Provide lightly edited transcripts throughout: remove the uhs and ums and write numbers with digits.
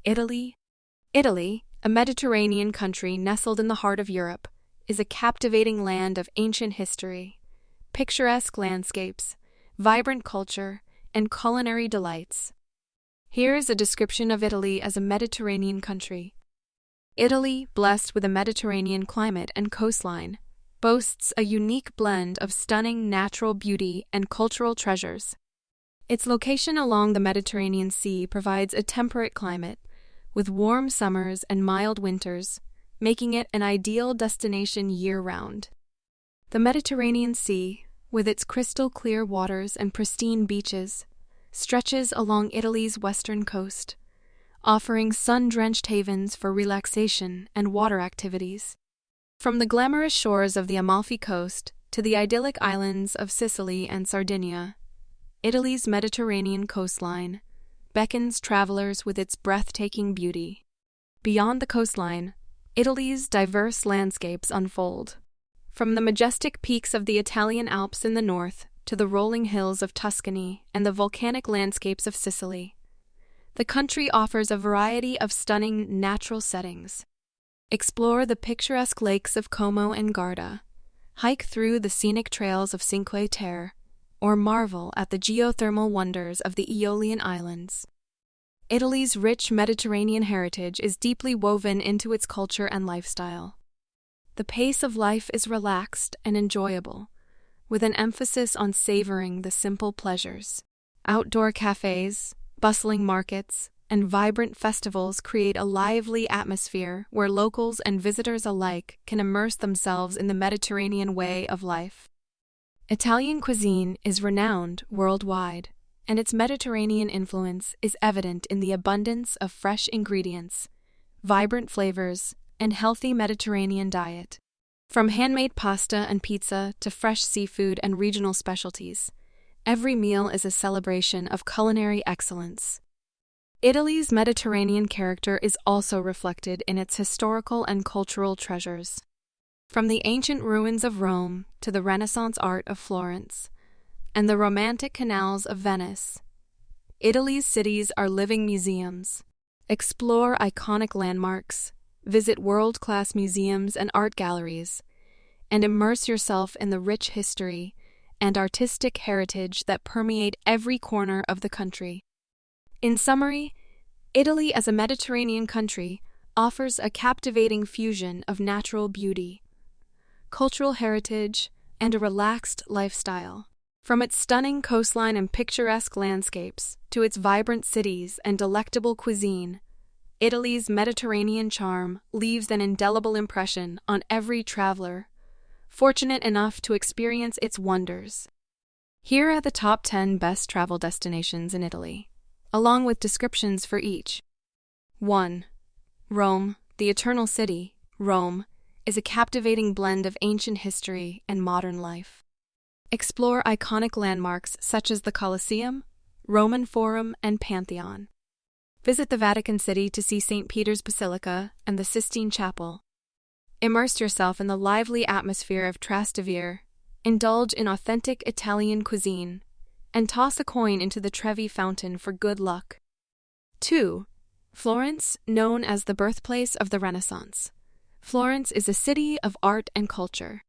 Italy. Italy, a Mediterranean country nestled in the heart of Europe, is a captivating land of ancient history, picturesque landscapes, vibrant culture, and culinary delights. Here is a description of Italy as a Mediterranean country. Italy, blessed with a Mediterranean climate and coastline, boasts a unique blend of stunning natural beauty and cultural treasures. Its location along the Mediterranean Sea provides a temperate climate, with warm summers and mild winters, making it an ideal destination year-round. The Mediterranean Sea, with its crystal-clear waters and pristine beaches, stretches along Italy's western coast, offering sun-drenched havens for relaxation and water activities. From the glamorous shores of the Amalfi Coast to the idyllic islands of Sicily and Sardinia, Italy's Mediterranean coastline beckons travelers with its breathtaking beauty. Beyond the coastline, Italy's diverse landscapes unfold. From the majestic peaks of the Italian Alps in the north to the rolling hills of Tuscany and the volcanic landscapes of Sicily, the country offers a variety of stunning natural settings. Explore the picturesque lakes of Como and Garda, hike through the scenic trails of Cinque Terre, or marvel at the geothermal wonders of the Aeolian Islands. Italy's rich Mediterranean heritage is deeply woven into its culture and lifestyle. The pace of life is relaxed and enjoyable, with an emphasis on savoring the simple pleasures. Outdoor cafes, bustling markets, and vibrant festivals create a lively atmosphere where locals and visitors alike can immerse themselves in the Mediterranean way of life. Italian cuisine is renowned worldwide, and its Mediterranean influence is evident in the abundance of fresh ingredients, vibrant flavors, and healthy Mediterranean diet. From handmade pasta and pizza to fresh seafood and regional specialties, every meal is a celebration of culinary excellence. Italy's Mediterranean character is also reflected in its historical and cultural treasures. From the ancient ruins of Rome to the Renaissance art of Florence and the romantic canals of Venice, Italy's cities are living museums. Explore iconic landmarks, visit world-class museums and art galleries, and immerse yourself in the rich history and artistic heritage that permeate every corner of the country. In summary, Italy as a Mediterranean country offers a captivating fusion of natural beauty, cultural heritage, and a relaxed lifestyle. From its stunning coastline and picturesque landscapes to its vibrant cities and delectable cuisine, Italy's Mediterranean charm leaves an indelible impression on every traveler fortunate enough to experience its wonders. Here are the top 10 best travel destinations in Italy, along with descriptions for each. 1. Rome, the Eternal City. Rome is a captivating blend of ancient history and modern life. Explore iconic landmarks such as the Colosseum, Roman Forum, and Pantheon. Visit the Vatican City to see St. Peter's Basilica and the Sistine Chapel. Immerse yourself in the lively atmosphere of Trastevere, indulge in authentic Italian cuisine, and toss a coin into the Trevi Fountain for good luck. 2. Florence, known as the birthplace of the Renaissance. Florence is a city of art and culture.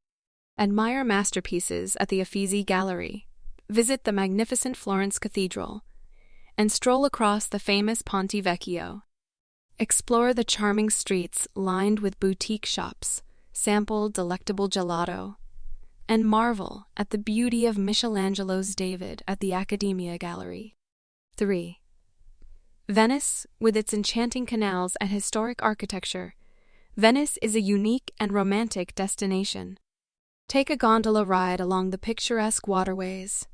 Admire masterpieces at the Uffizi Gallery, visit the magnificent Florence Cathedral, and stroll across the famous Ponte Vecchio. Explore the charming streets lined with boutique shops, sample delectable gelato, and marvel at the beauty of Michelangelo's David at the Accademia Gallery. 3. Venice, with its enchanting canals and historic architecture. Venice is a unique and romantic destination. Take a gondola ride along the picturesque waterways,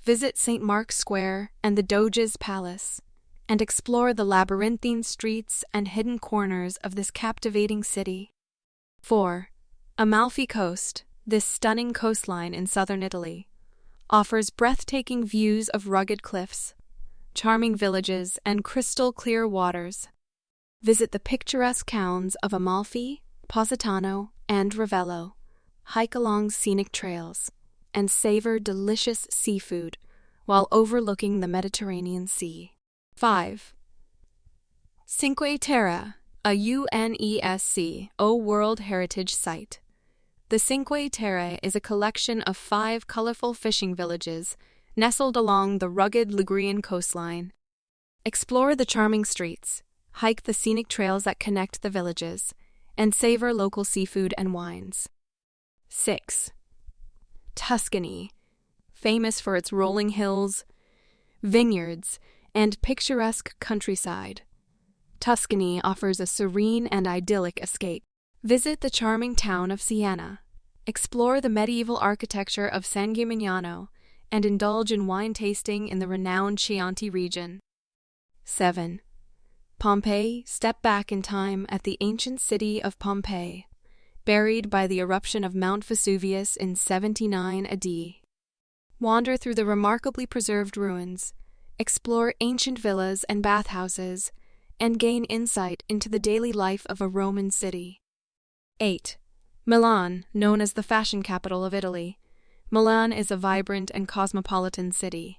visit St. Mark's Square and the Doge's Palace, and explore the labyrinthine streets and hidden corners of this captivating city. 4. Amalfi Coast, this stunning coastline in southern Italy, offers breathtaking views of rugged cliffs, charming villages, and crystal-clear waters. Visit the picturesque towns of Amalfi, Positano, and Ravello, hike along scenic trails, and savor delicious seafood while overlooking the Mediterranean Sea. 5. Cinque Terre, a UNESCO World Heritage Site. The Cinque Terre is a collection of 5 colorful fishing villages nestled along the rugged Ligurian coastline. Explore the charming streets, hike the scenic trails that connect the villages, and savor local seafood and wines. 6. Tuscany, famous for its rolling hills, vineyards, and picturesque countryside. Tuscany offers a serene and idyllic escape. Visit the charming town of Siena, explore the medieval architecture of San Gimignano, and indulge in wine tasting in the renowned Chianti region. 7. Pompeii, step back in time at the ancient city of Pompeii, buried by the eruption of Mount Vesuvius in 79 AD. Wander through the remarkably preserved ruins, explore ancient villas and bathhouses, and gain insight into the daily life of a Roman city. 8. Milan, known as the fashion capital of Italy. Milan is a vibrant and cosmopolitan city.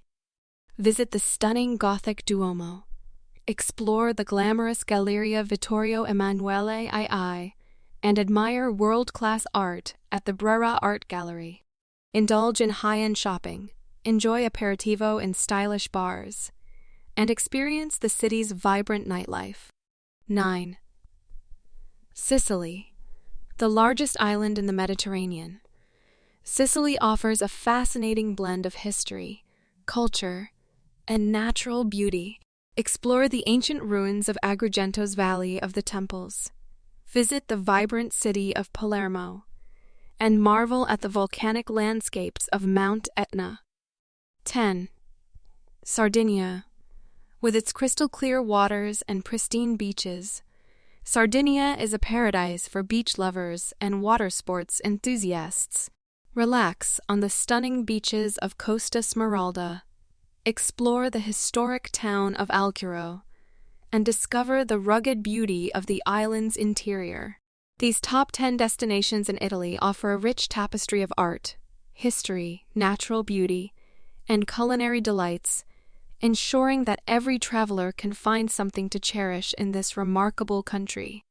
Visit the stunning Gothic Duomo. Explore the glamorous Galleria Vittorio Emanuele II, and admire world-class art at the Brera Art Gallery. Indulge in high-end shopping, enjoy aperitivo in stylish bars, and experience the city's vibrant nightlife. 9. Sicily, the largest island in the Mediterranean. Sicily offers a fascinating blend of history, culture, and natural beauty. Explore the ancient ruins of Agrigento's Valley of the Temples. Visit the vibrant city of Palermo, and marvel at the volcanic landscapes of Mount Etna. 10. Sardinia, with its crystal-clear waters and pristine beaches. Sardinia is a paradise for beach lovers and water sports enthusiasts. Relax on the stunning beaches of Costa Smeralda, explore the historic town of Alghero, and discover the rugged beauty of the island's interior. These top 10 destinations in Italy offer a rich tapestry of art, history, natural beauty, and culinary delights, ensuring that every traveler can find something to cherish in this remarkable country.